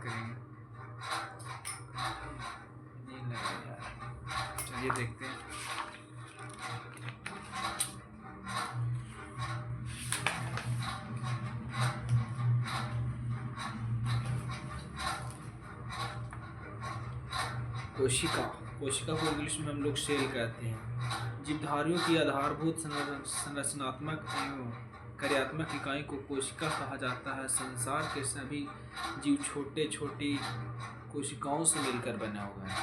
बात करेंगे। नींद लग रही है यार, चलिए देखते हैं। कोशिका, कोशिका को इंग्लिश में हम लोग सेल कहते हैं। जीवधारियों की आधारभूत संरचनात्मक एवं कार्यात्मक इकाई को कोशिका कहा जाता है। संसार के सभी जीव छोटे छोटी कोशिकाओं से मिलकर बना हुआ है।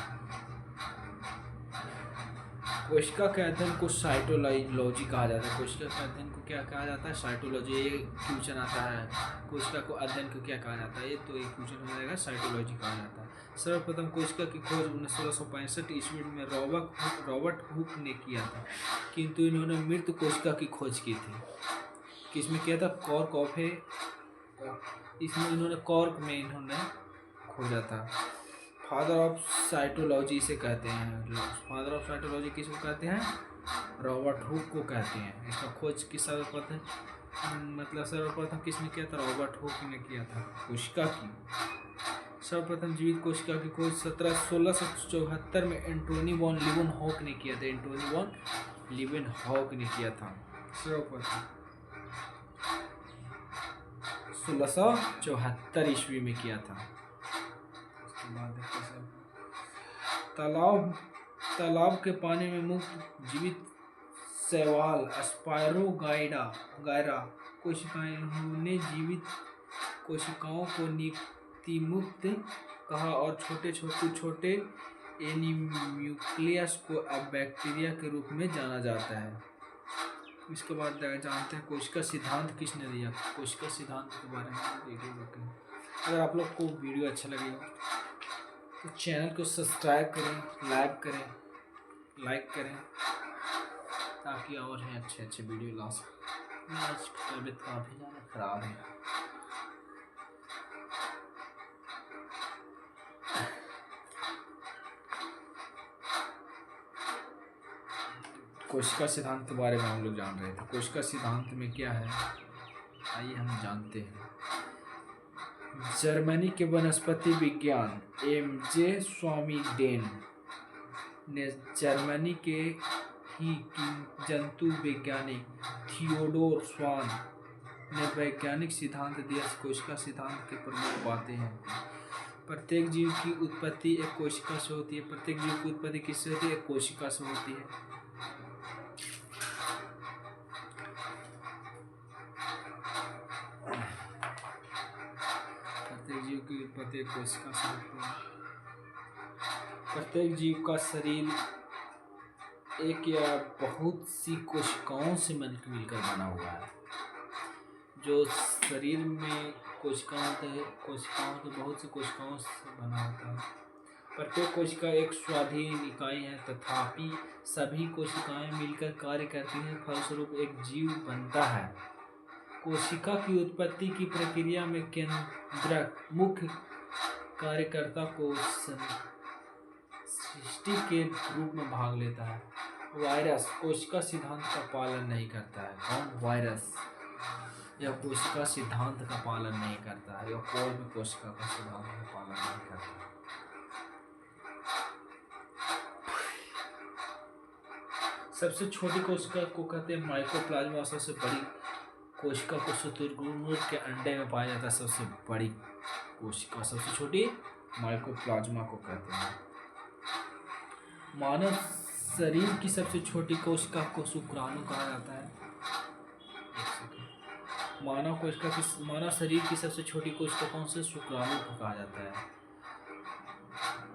कोशिका के अध्ययन को साइटोलॉजी कहा जाता है। कोशिका के अध्ययन को क्या कहा जाता है? साइटोलॉजी। ये क्वेश्चन आता है, कोशिका को अध्ययन को क्या कहा जाता है? ये तो एक क्वेश्चन हो जाएगा, साइटोलॉजी कहा जाता है। सर्वप्रथम कोशिका की खोज 1665 ईस्वी में रॉबर्ट हुक ने किया था, किंतु इन्होंने मृत कोशिका की खोज की थी। किसमें किया था? कॉर्क ऑफ ए, इसमें इन्होंने कॉर्क में इन्होंने खोजा था। फादर ऑफ साइटोलॉजी इसे कहते हैं। फादर ऑफ साइटोलॉजी किसको कहते हैं? रॉबर्ट हुक को कहते हैं। इसका खोज किस सर्वप्रथम किसने किया था? रॉबर्ट हुक ने किया था कोशिका की। सर्वप्रथम जीवित कोशिका की खोज 1674 में एंटोनी वॉन लीवेनहॉक ने किया था। एंटोनी वॉन लीवेनहॉक ने किया था सर्वप्रथम 1674 ईस्वी में किया था। तालाब के पानी में मुक्त जीवित शैवाल स्पायरोगायरा कोशिकाएं। इन्होंने जीवित कोशिकाओं को नीतिमुक्त कहा और छोटे एनीम्यूक्लियस को अब बैक्टीरिया के रूप में जाना जाता है। इसके बाद जानते हैं कोशिका सिद्धांत किसने दिया। कोशिका सिद्धांत के बारे में वीडियो देखें। अगर आप लोग को वीडियो अच्छा लगे तो चैनल को सब्सक्राइब करें, लाइक करें ताकि और हैं अच्छे वीडियो ला सकें। आज तबीयत काफ़ी ज़्यादा ख़राब है। कोशिका सिद्धांत के बारे में हम लोग जान रहे थे। कोशिका सिद्धांत में क्या है, आइए हम जानते हैं। जर्मनी के वनस्पति विज्ञान एम.जे. स्वामीडेन ने जर्मनी के ही जंतु वैज्ञानिक थियोडोर स्वान ने वैज्ञानिक सिद्धांत दिया। कोशिका सिद्धांत के प्रमुख बातें हैं। प्रत्येक जीव की उत्पत्ति एक कोशिका से होती है। प्रत्येक जीव की उत्पत्ति किससे होती है? एक कोशिका से होती है। प्रत्येक जीव की उत्पत्ति एक कोशिका से होती है। प्रत्येक जीव का शरीर एक या बहुत सी कोशिकाओं से मिलकर बना हुआ है। जो शरीर में कोशिकाओं तो बहुत सी कोशिकाओं से बना होता है। प्रत्येक कोशिका एक स्वाधीन इकाई है, तथापि सभी कोशिकाएं मिलकर कार्य करती हैं, फलस्वरूप एक जीव बनता है। कोशिका की उत्पत्ति की प्रक्रिया में केंद्रक मुख्य कार्यकर्ता को सृष्टि के रूप में भाग लेता है। वायरस कोशिका सिद्धांत का पालन नहीं करता है। कौन? वायरस। यह कोशिका सिद्धांत का पालन नहीं करता है। यह कोई भी कोशिका का सिद्धांत का पालन नहीं करता है। सबसे छोटी कोशिका को कहते हैं माइकोप्लाज्मा। सबसे बड़ी कोशिका को शुतुरमुर्ग के अंडे में पाया जाता है। सबसे बड़ी कोशिका, सबसे छोटी माइकोप्लाज्मा को कहते हैं। मानव शरीर की सबसे छोटी कोशिका को शुक्राणु कहा जाता है। मानव शरीर की सबसे छोटी कोशिका कौन से? शुक्राणु को कहा जाता है।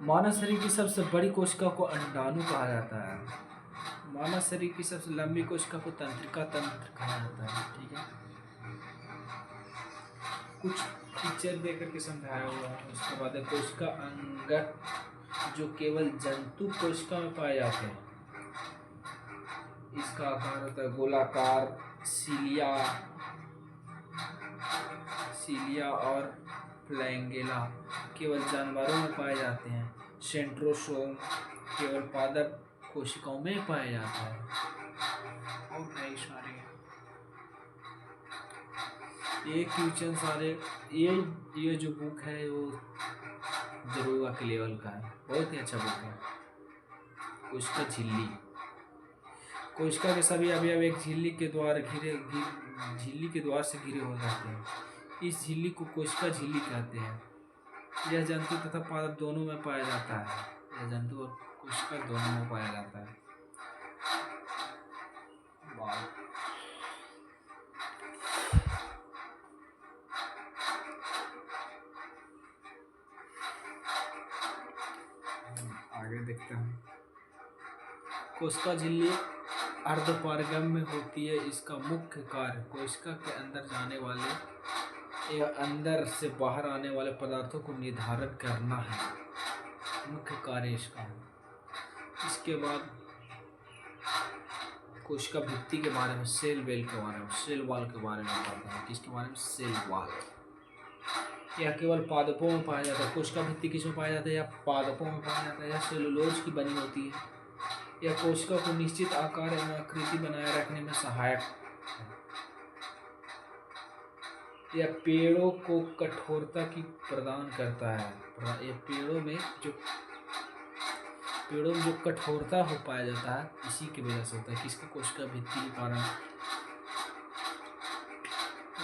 मानव शरीर की सबसे बड़ी कोशिका को अंडाणु कहा जाता है। मानव शरीर की सबसे लंबी कोशिका को तंत्रिका तंत्र कहा जाता है। ठीक है, कुछ पिक्चर देकर के समझाया हुआ है। उसके बाद कोशिका अंगक जो केवल जंतु कोशिका में पाए जाते हैं। इसका आकार होता है गोलाकार। सीलिया और फ्लैंगेला केवल जानवरों में पाए जाते हैं। सेंट्रोसोम केवल पादप कोशिकाओं में पाया जाता है। और कई सारे ये क्वेश्चन सारे, ये ये जो बुक है वो जरूर के लेवल का है, बहुत ही अच्छा बुक है। कोशिका झिल्ली, कोशिका के सभी अवयव एक झिल्ली के द्वार झिल्ली के द्वार से घिरे हो जाते हैं। इस झिल्ली को कोशिका झिल्ली कहते हैं। यह जंतु तथा पादप दोनों में पाया जाता है। यह जंतु और कोशिका दोनों में पाया जाता है। आगे देखते हैं। कोशिका झिल्ली अर्धपारगम्य होती है। इसका मुख्य कार्य कोशिका के अंदर जाने वाले या अंदर से बाहर आने वाले पदार्थों को निर्धारित करना है, मुख्य कार्य इसका है। इसके बाद कोशिका भित्ति के बारे में, सेल वेल के बारे में, सेल वॉल के बारे में पढ़ते हैं। किसके बारे में? Cell wall. यह केवल पादपों में पाया जाता है। कोशिका भित्ति किसमें पाया जाता है? या पादपों में पाया जाता है। यह सेलुलोज की बनी होती है। यह कोशिका को निश्चित आकार एवं आकृति बनाए रखने में सहायक है। यह पेड़ों को कठोरता की प्रदान करता है। यह पेड़ों में जो कठोरता हो पाया जाता है, इसी की वजह से होता है। किसका? कोशिका भित्ति के कारण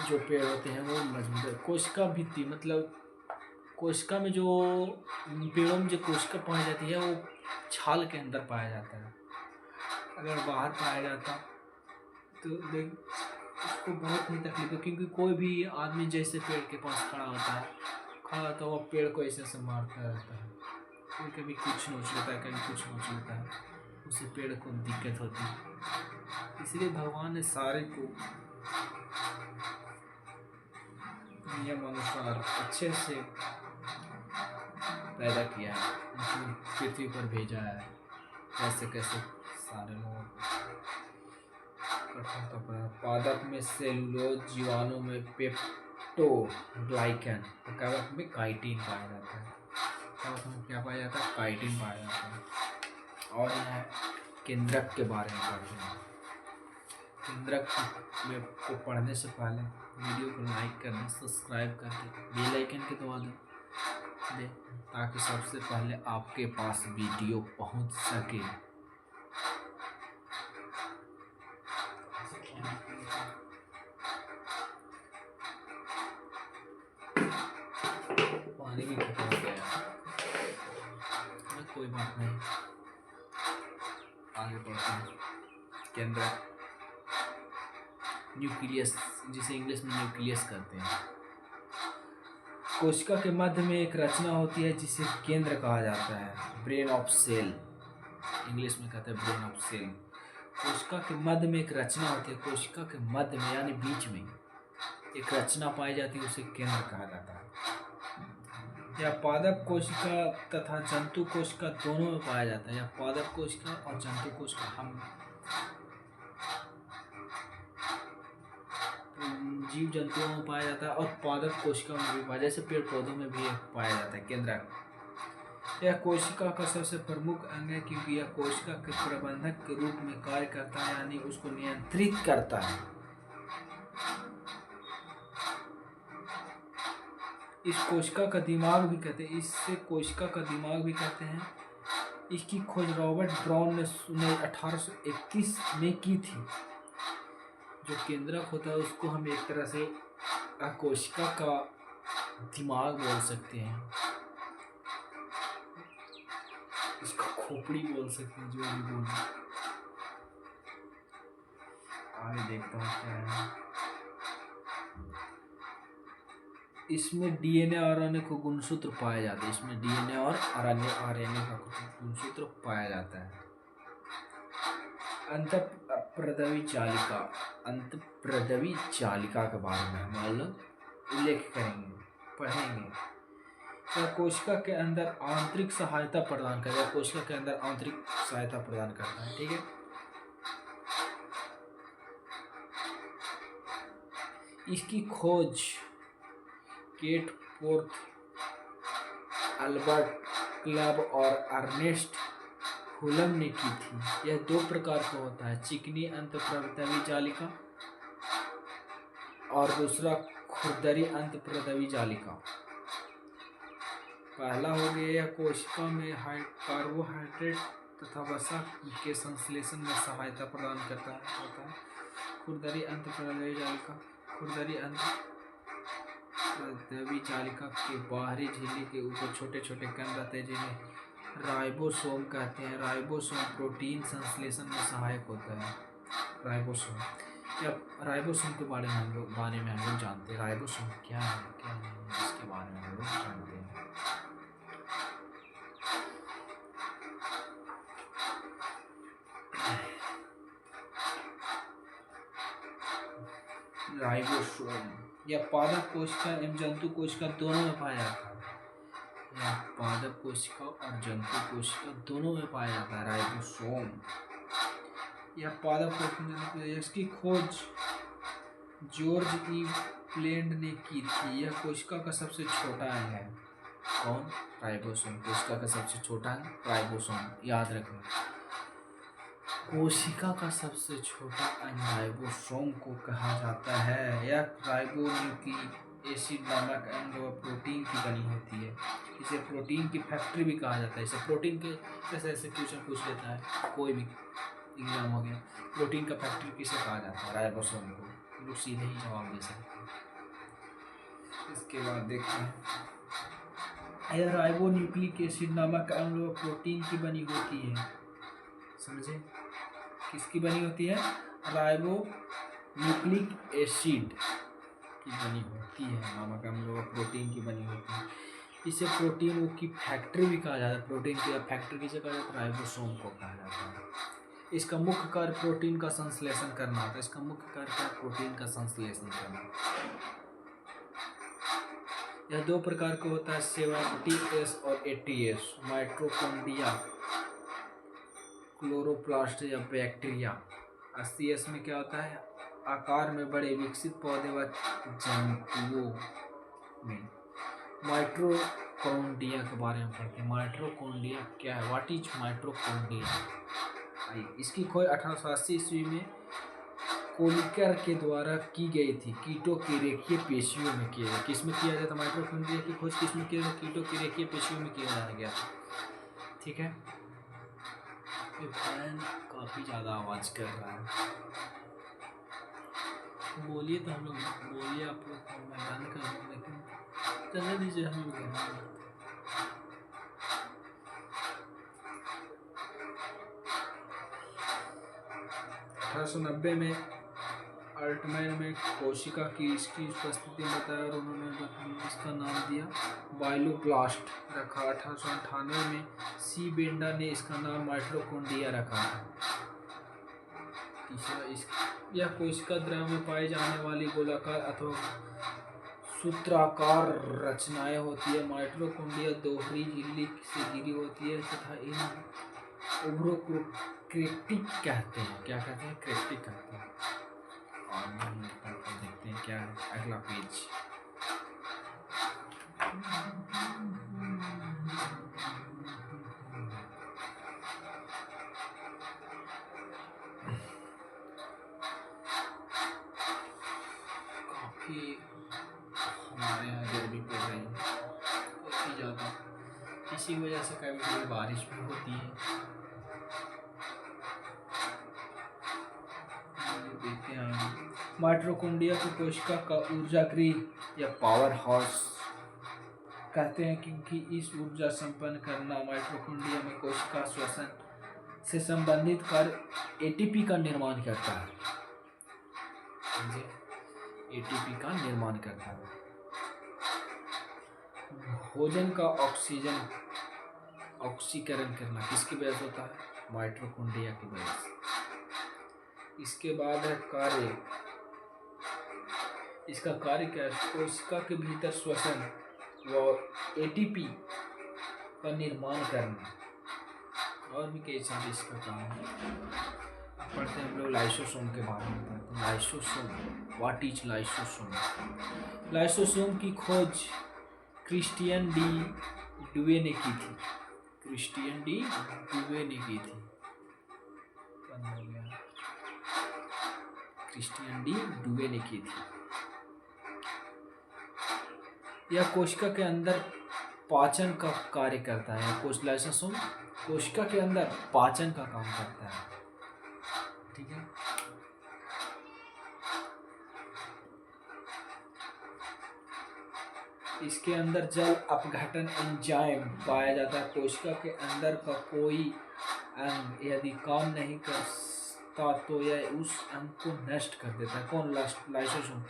जो पेड़ होते हैं वो मजबूत है। कोशिका भित्ति मतलब कोशिका में जो पेड़ों में जो कोशिका पाई जाती है वो छाल के अंदर पाया जाता है। अगर बाहर पाया जाता तो उसको बहुत ही तकलीफ है, क्योंकि कोई भी आदमी जैसे पेड़ के पास खड़ा होता है वो पेड़ को ऐसे से मारता रहता है। कोई कभी कुछ नोच लेता है, कभी कुछ नोच लेता है, उससे पेड़ को दिक्कत होती है। इसलिए भगवान ने सारे को नियम अनुसार अच्छे से पैदा किया है, पृथ्वी पर भेजा है। कैसे कैसे सारे लोगों को पादप में सेलुलोज, जीवाणु में पेप्टोग्लाइकन, कवक में काइटिन पाया जाता है। कवक में क्या पाया जाता है? काइटिन पाया जाता है। और यह केंद्रक के बारे में पढ़ते हैं। केंद्रक में को पढ़ने से पहले वीडियो को लाइक करना, सब्सक्राइब करके बेल आइकन के दबा दे, ताकि सबसे पहले आपके पास वीडियो पहुंच सके। पानी भी खत्म हो गया, कोई बात नहीं, आगे बढ़ते हैं। केंद्रक, न्यूक्लियस, जिसे इंग्लिश में न्यूक्लियस कहते हैं। कोशिका के मध्य में एक रचना होती है जिसे केंद्र कहा जाता है। ब्रेन ऑफ सेल, इंग्लिश में कहते हैं ब्रेन ऑफ सेल। कोशिका के मध्य में एक रचना होती है। कोशिका के मध्य में यानी बीच में एक रचना पाई जाती है, उसे केंद्र कहा जाता है। यह पादप कोशिका तथा जंतु कोशिका दोनों में पाया जाता है। यह पादप कोशिका और जंतु कोशिका हम जीव जंतुओं में पाया जाता है, और पादप कोशिका में भी पाया, जैसे पेड़ पौधों में भी पाया जाता है केंद्रक। यह कोशिका का सबसे प्रमुख अंग है, क्योंकि यह कोशिका के प्रबंधक के रूप में कार्य करता है, यानी उसको नियंत्रित करता है। इस कोशिका का दिमाग भी कहते हैं, इससे कोशिका का दिमाग भी कहते हैं। इसकी खोज रॉबर्ट ब्राउन ने 1831 में की थी। जो केंद्रक होता है उसको हम एक तरह से कोशिका का दिमाग बोल सकते हैं, इसका खोपड़ी बोल सकते हैं, जो भी बोल। आगे देखता हूँ क्या है। इसमें डीएनए और आरएनए को गुणसूत्र पाए जाते हैं। इसमें डीएनए और आरएनए का गुणसूत्र पाया जाता है। अंतःप्रदवी जालिका, अंतःप्रदवी जालिका के बारे में हम लोग उल्लेख करेंगे, पढ़ेंगे। यह कोशिका के अंदर आंतरिक सहायता प्रदान करता है। कोशिका के अंदर आंतरिक सहायता प्रदान करता है, ठीक है। इसकी खोज केट पोर्थ, अल्बर्ट क्लब और अर्नेस्ट हुलम ने की थी। यह दो प्रकार का होता है, चिकनी अंतःप्रदवी जालिका और दूसरा खुरदरी अंतःप्रदवी जालिका। पहला हो गया, यह कोशिका में कार्बोहाइड्रेट तथा वसा के संश्लेषण में सहायता प्रदान करता है होता है। खुरदरी अंतःप्रदवी जालिका। खुरदरी अंतःप्रदवी जालिका के बाहरी झिल्ली के ऊपर छोटे छोटे कण रहते हैं जिन्हें राइबोसोम कहते हैं। राइबोसोम प्रोटीन संश्लेषण में सहायक होता है। राइबोसोम या राइबोसोम के बारे में हम लोग जानते हैं। राइबोसोम क्या है क्या नहीं है, इसके बारे में हम लोग जानते हैं। राइबोसोम यह पादप कोशिका एवं जंतु कोशिका दोनों में पाया जाता है। यह पादप कोशिका और जंतु कोशिका दोनों में पाया जाता है राइबोसोम। यह पादप कोशिका, इसकी खोज जॉर्ज ई प्लेंड ने की थी। यह कोशिका का सबसे छोटा अंग है। कौन? राइबोसोम। कोशिका का सबसे छोटा अंग राइबोसोम, याद रखना। कोशिका का सबसे छोटा अंग राइबोसोम को कहा जाता है। यह राइबोन्यूक्लिक एसिड नामक अंग व प्रोटीन की बनी होती है। इसे प्रोटीन की फैक्ट्री भी कहा जाता है। इसे प्रोटीन के ऐसे क्वेश्चन पूछ लेता है कोई भी एग्जाम हो गया, प्रोटीन का फैक्ट्री किसे कहा जाता है? राइबोसोम को। लोग सीधे ही जवाब दे सकते हैं। इसके बाद देखते हैं, यह राइबोन्यूक्लिक एसिड नामक अम्ल व प्रोटीन की बनी होती है। समझे? किसकी बनी होती है? राइबोन्यूक्लिक एसिड की बनी होती है, नामक अम्ल व प्रोटीन की बनी होती है। इसे प्रोटीन की फैक्ट्री भी कहा जाता है। प्रोटीन की फैक्ट्री किसे कहा जाता है? राइबोसोम को कहा जाता है। इसका मुख्य कार्य प्रोटीन का संश्लेषण करना होता है। इसका मुख्य कार्य क्या? प्रोटीन का संश्लेषण करना। यह दो प्रकार का होता है, 70S और 80S। माइटोकॉन्ड्रिया, क्लोरोप्लास्ट या बैक्टीरिया। 80S में क्या होता है? आकार में बड़े विकसित पौधे व जंतुओं में। माइटोकॉन्ड्रिया के बारे में पढ़ते हैं। माइटोकॉन्ड्रिया क्या है? What is mitochondria? इसकी खोज 1880 ईस्वी में कोलिकर के द्वारा की गई थी। कीटों की रेखीय पेशियों में किया गया। किस में किया जाता? माइटोकॉन्ड्रिया की खोज किस में किया जाता? कीटों की रेखीय पेशियों में किया गया था। ठीक है, ये फैन काफी ज्यादा आवाज कर रहा है। बोलिए तो हम लोग बोलिए, आप लोग मैं बंद कर दूँ, लेकिन चलने दीजिए हम लोग। 1890 में अल्टमैन में कोशिका की इसकी उपस्थिति में बताया और उन्होंने इसका नाम दिया बाइलोब्लास्ट रखा। 1898 में सी बेंडा ने इसका नाम माइटोकॉन्ड्रिया रखा। तीसरा, यह कोशिका द्रव में पाई जाने वाली गोलाकार अथवा सूत्राकार रचनाएं होती है। माइटोकॉन्ड्रिया दोहरी झिल्ली से घिरी होती है तथा इन उभरों को क्रेस्टिक कहते हैं। क्या कहते हैं? क्रेस्टिक कहते हैं। और देखते हैं क्या है अगला पेज। काफी हमारे यहाँ गर्मी पड़ रही है काफी ज्यादा, इसी वजह से कभी कभी बारिश भी होती है। देखते हैं माइटोकॉन्ड्रिया को कोशिका का ऊर्जा गृह या पावर हाउस कहते हैं, क्योंकि इस ऊर्जा संपन्न करना माइटोकॉन्ड्रिया में कोशिका श्वसन से संबंधित कार्य एटीपी का निर्माण करता है। एटीपी का निर्माण करता है। भोजन का ऑक्सीकरण करना किसकी वजह से होता है? माइटोकॉन्ड्रिया की वजह से। इसके बाद है कार्य। इसका कार्य क्या है? कोशिका के भीतर श्वसन व एटीपी का निर्माण करना। और भी कई सारे इसका काम है। पढ़ते हैं हम लोग लाइसोसोम के बारे में पढ़ते हैं। Lysosome, what is lysosome? Lysosome की खोज क्रिस्टियन डी डुवे ने की थी। क्रिस्टियन डी डुवे ने की थी। क्रिस्टियन डी डुवे ने की थी। यह कोशिका के अंदर पाचन का कार्य करता है। लाइसोसोम कोशिका के अंदर पाचन का काम करता है। ठीक है। इसके अंदर जल अपघटन एंजाइम पाया जाता है। कोशिका के अंदर का कोई अंग यदि काम नहीं करता तो यह उस अंग को नष्ट कर देता है। कौन? लाइसोसोम।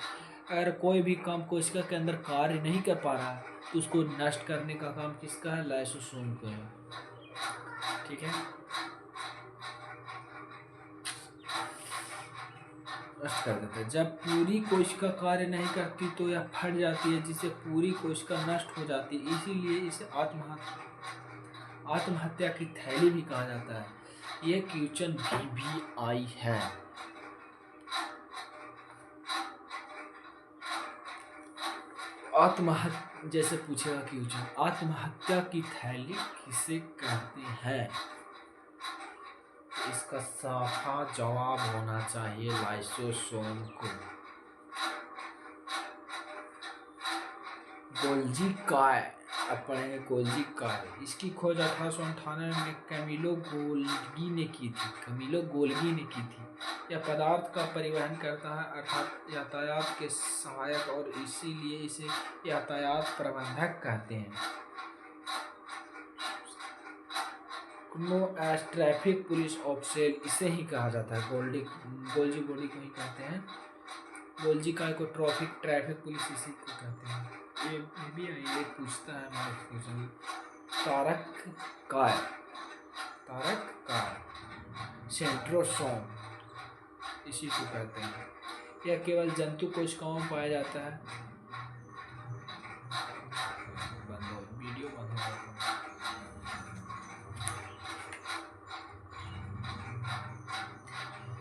अगर कोई भी काम कोशिका के अंदर कार्य नहीं कर पा रहा है तो उसको नष्ट करने का काम किसका है? लाइसोसोम का है। ठीक है। नष्ट कर देता है। जब पूरी कोशिका कार्य नहीं करती तो यह फट जाती है, जिससे पूरी कोशिका नष्ट हो जाती है। इसीलिए इसे आत्महत्या की थैली भी कहा जाता है। यह क्वेश्चन भी आई है। जैसे पूछेगा क्वेश्चन, आत्महत्या की थैली किसे कहते हैं? इसका साफ जवाब होना चाहिए लाइसोसोम को। गोल्जी काय, अपने गोल्जी काय, इसकी खोज 1898 में कैमिलो गोल्गी ने की थी। यह पदार्थ का परिवहन करता है, अर्थात यातायात के सहायक, और इसीलिए इसे यातायात प्रबंधक कहते हैं। ट्रैफिक पुलिस ऑफिसर इसे ही कहा जाता है। गोल्जी बॉडी को ही कहते हैं। गोल्जी काय को ट्रैफिक पुलिस इसी को कहते हैं। ये भी ये पूछता है हमारे क्वेश्चन। तारक काय, सेंट्रोसोम इसी को कहते हैं। यह केवल जंतु कोशिकाओं में पाया जाता है। वीडियो बंद हो।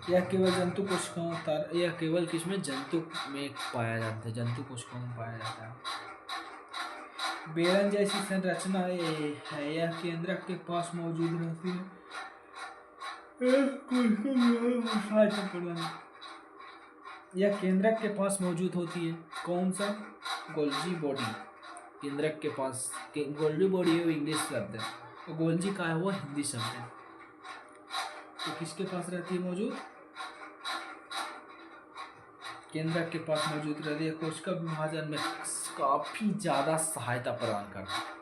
यह केवल जंतु कोशिकाओं यह केवल किसमें? जंतु में पाया जाता है। जंतु कोशिकाओं में पाया जाता है। बेलन जैसी संरचना है। यह केंद्रक के पास मौजूद रहती है। यह केंद्रक के पास मौजूद होती है। कौन सा? गोल्जी बॉडी केंद्रक के पास। गोल्जी बॉडी है इंग्लिश शब्द है, और गोल्जी का है वो हिंदी शब्द है। तो किसके पास रहती है मौजूद? केंद्रक के पास मौजूद रहती है। कोशिका विभाजन में काफी ज्यादा सहायता प्रदान करता है।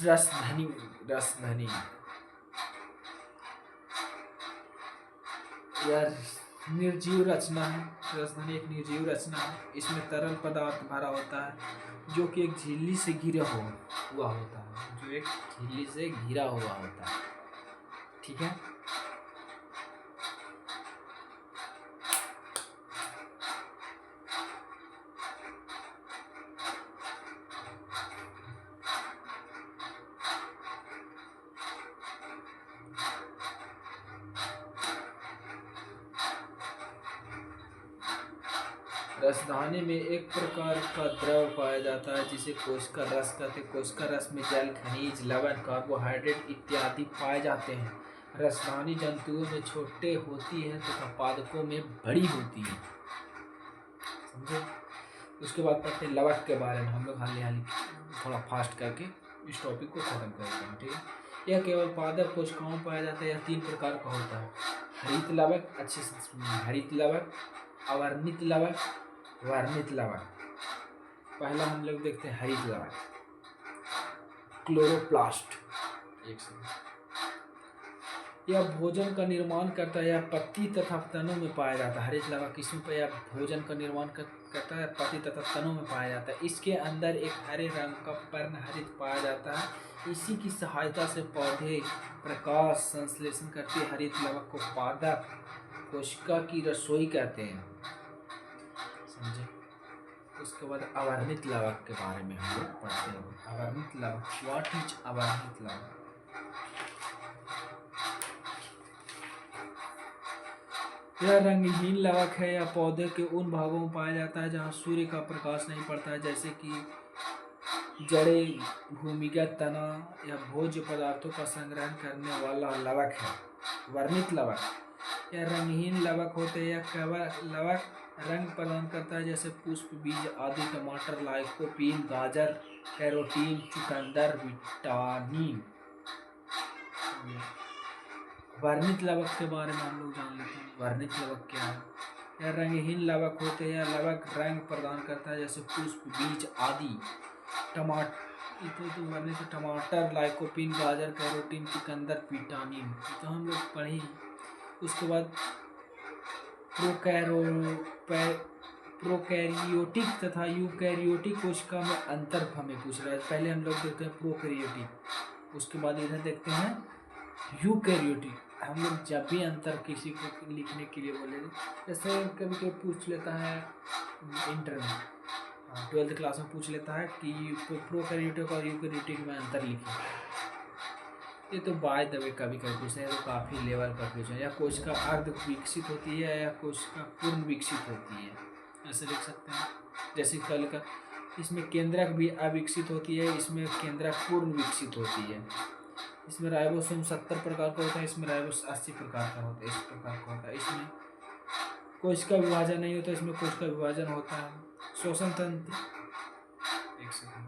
रसधनी यह निर्जीव रचना है। रसधनी एक निर्जीव रचना है। इसमें तरल पदार्थ भरा होता है जो कि एक झिल्ली से घिरा हुआ होता है। ठीक है। रसधानी में एक प्रकार का द्रव पाया जाता है जिसे कोशिका रस कहते हैं। कोशिका रस में जल, खनिज, लवण, कार्बोहाइड्रेट इत्यादि पाए जाते हैं। रसधानी जंतुओं में छोटे होती है तथा पादपों में बड़ी होती है। समझे? उसके बाद पढ़ते हैं लवक के बारे में। हम लोग हाल थोड़ा फास्ट करके इस टॉपिक को खत्म करते हैं। ठीक है। यह केवल पादप कोशिकाओं में पाया जाता है। यह 3 प्रकार का होता है। हरित लवक, अच्छे से सुनिए, हरित लवक, अवर्णित लवक, वर्णित लवक। पहला हम लोग देखते हैं हरित लवक। क्लोरोप्लास्ट। यह भोजन का निर्माण करता है। यह पत्ती तथा तनों में पाया जाता है। हरित लवक किस्म पर यह भोजन का निर्माण करता है, पत्ती तथा तनों में पाया जाता है। इसके अंदर एक हरे रंग का पर्णहरित पाया जाता है। इसी की सहायता से पौधे प्रकाश संश्लेषण करते हैं। हरित लवक को पादप कोशिका की रसोई कहते हैं। समझे? उसके बाद अवर्णित लवक के बारे में हम लोग पढ़ते हैं। अवर्णित लवक, व्हाट इज अवर्णित लवक? यह रंगहीन लवक है। यह पौधे के उन भागों में पाया जाता है जहाँ सूर्य का प्रकाश नहीं पड़ता है, जैसे कि जड़ें, भूमिगत तना या भोज्य पदार्थों का संग्रहण करने वाला लवक है। वर्णित लवक, यह रंगहीन लवक होते हैं। यह लवक रंग प्रदान करता है जैसे पुष्प, बीज आदि। टमाटर लाइकोपीन, गाजर कैरोटीन, चुकंदर विटामिन। वर्णित लवक के बारे में हम लोग जान लेते हैं। वर्णित लवक क्या है? यह रंगहीन लवक होते हैं। यह लवक रंग प्रदान करता है जैसे पुष्प, बीज आदि। तो वर्णित टमाटर लाइकोपीन, गाजर कैरोटीन, चुकंदर विटामिन, तो हम लोग पढ़े। उसके बाद प्रोकैरियोटिक तथा यूकैरियोटिक कोशिका में अंतर हमें पूछ रहा है। पहले हम लोग देखते हैं प्रोकैरियोटिक, उसके बाद इधर देखते हैं यूकैरियोटिक। हम लोग जब भी अंतर किसी को लिखने के लिए बोलेंगे, जैसे कभी कोई पूछ लेता है इंटर में, 12th क्लास में पूछ लेता है कि प्रोकैरियोटिक और यूकैरियोटिक में अंतर लिखें। ये तो बाय द वे कभी कभी पूछते हैं, तो काफ़ी लेवल पर पूछे। या कोशिका अर्ध विकसित होती है या कोशिका पूर्ण विकसित होती है, ऐसे लिख सकते हैं। जैसे कल का इसमें केंद्रक भी अविकसित होती है, इसमें केंद्रक पूर्ण विकसित होती है। इसमें राइबोसोम 70 प्रकार का होता है, इसमें राइबोसोम 80 प्रकार का होता है, इस प्रकार का होता है। इसमें कोशिका विभाजन नहीं होता, इसमें कोशिका विभाजन होता है। श्वसन तंत्र, एक सेकंड,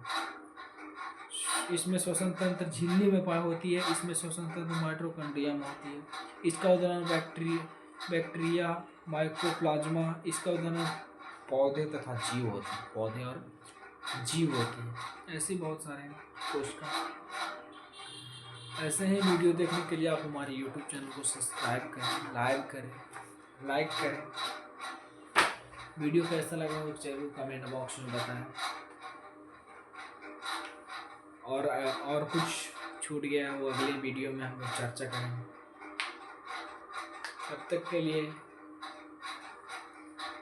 इसमें श्वसन तंत्र झिल्ली में पाई होती है, इसमें श्वसन तंत्र माइटोकॉन्ड्रिया में होती है। इसका उदाहरण बैक्टीरिया माइकोप्लाज्मा। इसका उदाहरण पौधे तथा जीव होते हैं, पौधे और जीव होते हैं। ऐसे बहुत सारे कोशिका। ऐसे ही वीडियो देखने के लिए आप हमारे YouTube चैनल को सब्सक्राइब करें, लाइक करें। वीडियो कैसा लगा वो जरूर कमेंट बॉक्स में बताएं। और कुछ छूट गया है वो अगले वीडियो में हम लोग चर्चा करेंगे। तब तक के लिए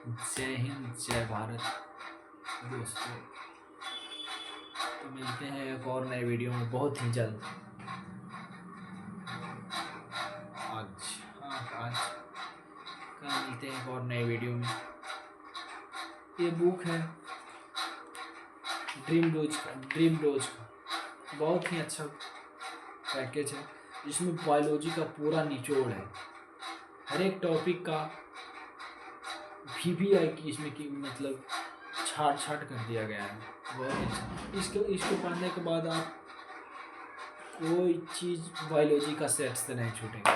जय हिंद, जय भारत दोस्तों। तो मिलते हैं एक और नए वीडियो में बहुत ही जल्द। आज कल मिलते हैं एक और नए वीडियो में। ये बुक है ड्रीम डोज का, बहुत ही अच्छा पैकेज है, जिसमें बायोलॉजी का पूरा निचोड़ है। हर एक टॉपिक का VVI की इसमें की मतलब छाट कर दिया गया है, बहुत अच्छा। इसको पढ़ने के बाद आप कोई चीज़ बायोलॉजी का सेट से नहीं छूटेगा।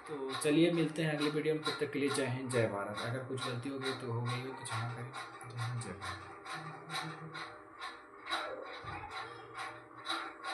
तो चलिए मिलते हैं अगले वीडियो में। तब तक के लिए जय हिंद, जय भारत। अगर कुछ गलती हो गई तो हो गई हो तो क्षमा करें। जय हिंद, जय भारत।